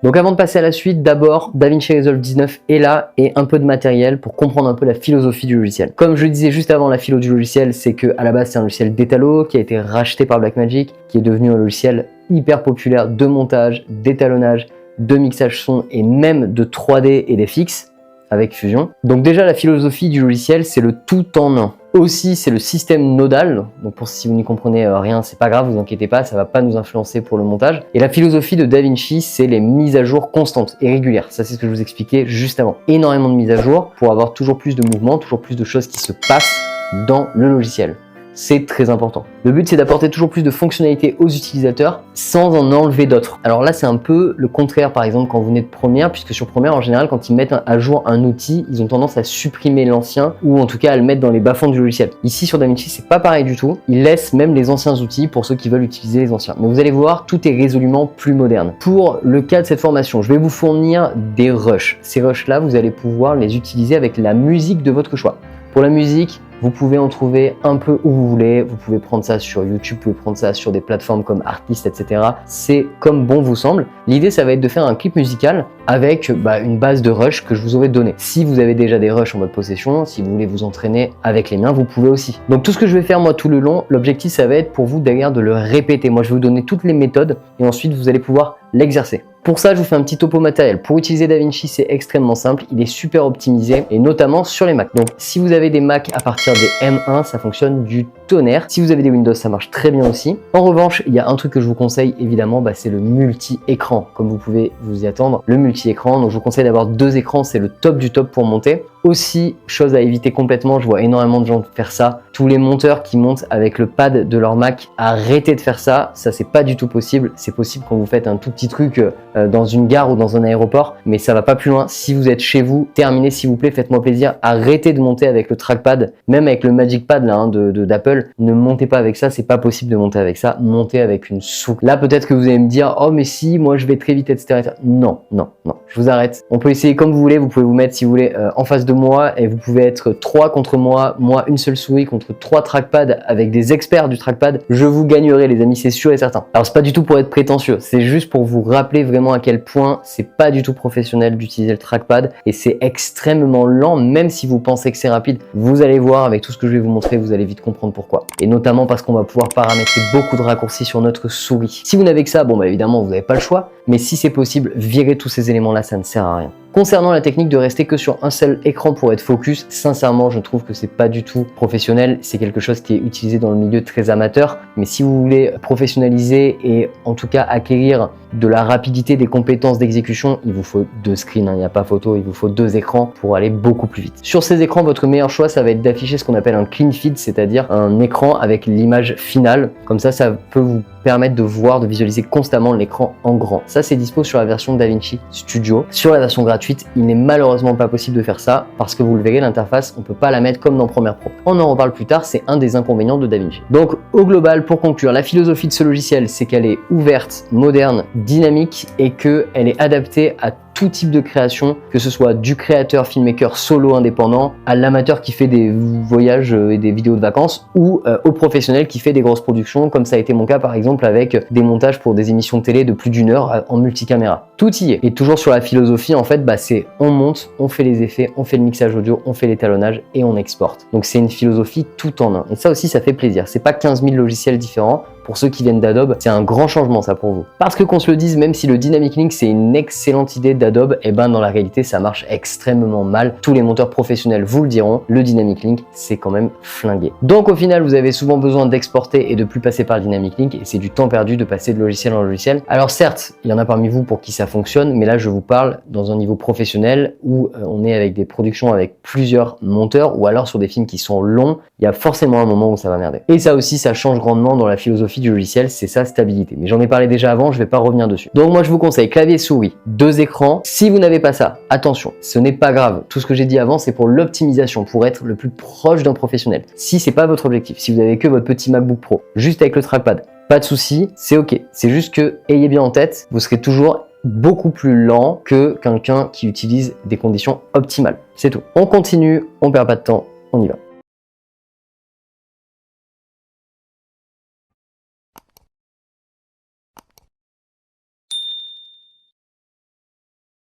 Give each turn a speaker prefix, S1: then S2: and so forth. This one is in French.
S1: Donc avant de passer à la suite, d'abord DaVinci Resolve 19 est là et un peu de matériel pour comprendre un peu la philosophie du logiciel. Comme je le disais juste avant, la philo du logiciel, c'est que à la base c'est un logiciel d'étalo qui a été racheté par Blackmagic, qui est devenu un logiciel hyper populaire de montage, d'étalonnage, de mixage son et même de 3D et d'FX avec Fusion. Donc déjà la philosophie du logiciel, c'est le tout en un. Aussi, c'est le système nodal. Donc pour si vous n'y comprenez rien, c'est pas grave, vous inquiétez pas, ça va pas nous influencer pour le montage. Et la philosophie de DaVinci, c'est les mises à jour constantes et régulières. Ça, c'est ce que je vous expliquais juste avant. Énormément de mises à jour pour avoir toujours plus de mouvements, toujours plus de choses qui se passent dans le logiciel. C'est très important. Le but, c'est d'apporter toujours plus de fonctionnalités aux utilisateurs sans en enlever d'autres. Alors là, c'est un peu le contraire, par exemple, quand vous venez de Premiere, puisque sur Premiere, en général, quand ils mettent à jour un outil, ils ont tendance à supprimer l'ancien ou en tout cas à le mettre dans les bas-fonds du logiciel. Ici, sur DaVinci, c'est pas pareil du tout. Ils laissent même les anciens outils pour ceux qui veulent utiliser les anciens. Mais vous allez voir, tout est résolument plus moderne. Pour le cas de cette formation, je vais vous fournir des rushs. Ces rushs-là, vous allez pouvoir les utiliser avec la musique de votre choix. Pour la musique, vous pouvez en trouver un peu où vous voulez, vous pouvez prendre ça sur YouTube, vous pouvez prendre ça sur des plateformes comme Artist, etc. C'est comme bon vous semble. L'idée, ça va être de faire un clip musical avec une base de rush que je vous aurais donné. Si vous avez déjà des rushs en votre possession, si vous voulez vous entraîner avec les miens, vous pouvez aussi. Donc tout ce que je vais faire moi tout le long, l'objectif ça va être pour vous derrière de le répéter. Moi je vais vous donner toutes les méthodes et ensuite vous allez pouvoir l'exercer. Pour ça, je vous fais un petit topo matériel. Pour utiliser DaVinci, c'est extrêmement simple. Il est super optimisé et notamment sur les Mac. Donc, si vous avez des Mac à partir des M1, ça fonctionne du tonnerre. Si vous avez des Windows, ça marche très bien aussi. En revanche, il y a un truc que je vous conseille évidemment, c'est le multi-écran. Comme vous pouvez vous y attendre, le multi-écran. Donc, je vous conseille d'avoir 2 écrans. C'est le top du top pour monter. Aussi, chose à éviter complètement, je vois énormément de gens faire ça. Tous les monteurs qui montent avec le pad de leur Mac, arrêtez de faire ça. Ça, c'est pas du tout possible. C'est possible quand vous faites un tout petit truc dans une gare ou dans un aéroport, mais ça va pas plus loin. Si vous êtes chez vous, terminez s'il vous plaît, faites-moi plaisir. Arrêtez de monter avec le trackpad, même avec le Magic Pad là, d'Apple. Ne montez pas avec ça, c'est pas possible de monter avec ça. Montez avec une souris. Là, peut-être que vous allez me dire, oh mais si, moi je vais très vite, etc. Non, non, non. Je vous arrête. On peut essayer comme vous voulez. Vous pouvez vous mettre, si vous voulez, en face de moi et vous pouvez être 3 contre moi, une seule souris contre 3 trackpads avec des experts du trackpad. Je vous gagnerai, les amis, c'est sûr et certain. Alors, c'est pas du tout pour être prétentieux, c'est juste pour vous rappeler vraiment à quel point c'est pas du tout professionnel d'utiliser le trackpad et c'est extrêmement lent, même si vous pensez que c'est rapide. Vous allez voir avec tout ce que je vais vous montrer, vous allez vite comprendre pourquoi. Et notamment parce qu'on va pouvoir paramétrer beaucoup de raccourcis sur notre souris. Si vous n'avez que ça, évidemment, vous n'avez pas le choix, mais si c'est possible, virez tous ces éléments-là, ça ne sert à rien. Concernant la technique de rester que sur un seul écran pour être focus, sincèrement, je trouve que c'est pas du tout professionnel. C'est quelque chose qui est utilisé dans le milieu très amateur. Mais si vous voulez professionnaliser et en tout cas acquérir de la rapidité, des compétences d'exécution, il vous faut 2 screens, il n'y a pas photo, il vous faut 2 écrans pour aller beaucoup plus vite. Sur ces écrans, votre meilleur choix, ça va être d'afficher ce qu'on appelle un clean feed, c'est-à-dire un écran avec l'image finale. Comme ça peut vous permettre de voir, de visualiser constamment l'écran en grand. Ça, c'est dispo sur la version DaVinci Studio. Sur la version gratuite, il n'est malheureusement pas possible de faire ça parce que vous le verrez, l'interface, on peut pas la mettre comme dans Premiere Pro. On en reparle plus tard, c'est un des inconvénients de DaVinci. Donc, au global, pour conclure, la philosophie de ce logiciel, c'est qu'elle est ouverte, moderne, dynamique et qu'elle est adaptée à tout type de création, que ce soit du créateur, filmmaker solo indépendant, à l'amateur qui fait des voyages et des vidéos de vacances, ou au professionnel qui fait des grosses productions, comme ça a été mon cas par exemple avec des montages pour des émissions de télé de plus d'1 heure en multicaméra. Tout y est. Et toujours sur la philosophie, en fait, c'est on monte, on fait les effets, on fait le mixage audio, on fait l'étalonnage et on exporte. Donc c'est une philosophie tout en un. Et ça aussi, ça fait plaisir. C'est pas 15 000 logiciels différents. Pour ceux qui viennent d'Adobe, c'est un grand changement ça pour vous. Parce que qu'on se le dise, même si le Dynamic Link c'est une excellente idée d'Adobe, dans la réalité ça marche extrêmement mal. Tous les monteurs professionnels vous le diront, le Dynamic Link c'est quand même flingué. Donc au final vous avez souvent besoin d'exporter et de plus passer par le Dynamic Link et c'est du temps perdu de passer de logiciel en logiciel. Alors certes, il y en a parmi vous pour qui ça fonctionne, mais là je vous parle dans un niveau professionnel où on est avec des productions avec plusieurs monteurs ou alors sur des films qui sont longs, il y a forcément un moment où ça va merder. Et ça aussi ça change grandement dans la philosophie du logiciel, c'est sa stabilité. Mais j'en ai parlé déjà avant, je vais pas revenir dessus. Donc moi je vous conseille clavier souris, 2 écrans. Si vous n'avez pas ça, attention, ce n'est pas grave. Tout ce que j'ai dit avant, c'est pour l'optimisation, pour être le plus proche d'un professionnel. Si c'est pas votre objectif, si vous avez que votre petit MacBook Pro, juste avec le trackpad, pas de souci, c'est ok. C'est juste que ayez bien en tête, vous serez toujours beaucoup plus lent que quelqu'un qui utilise des conditions optimales. C'est tout. On continue, on perd pas de temps, on y va.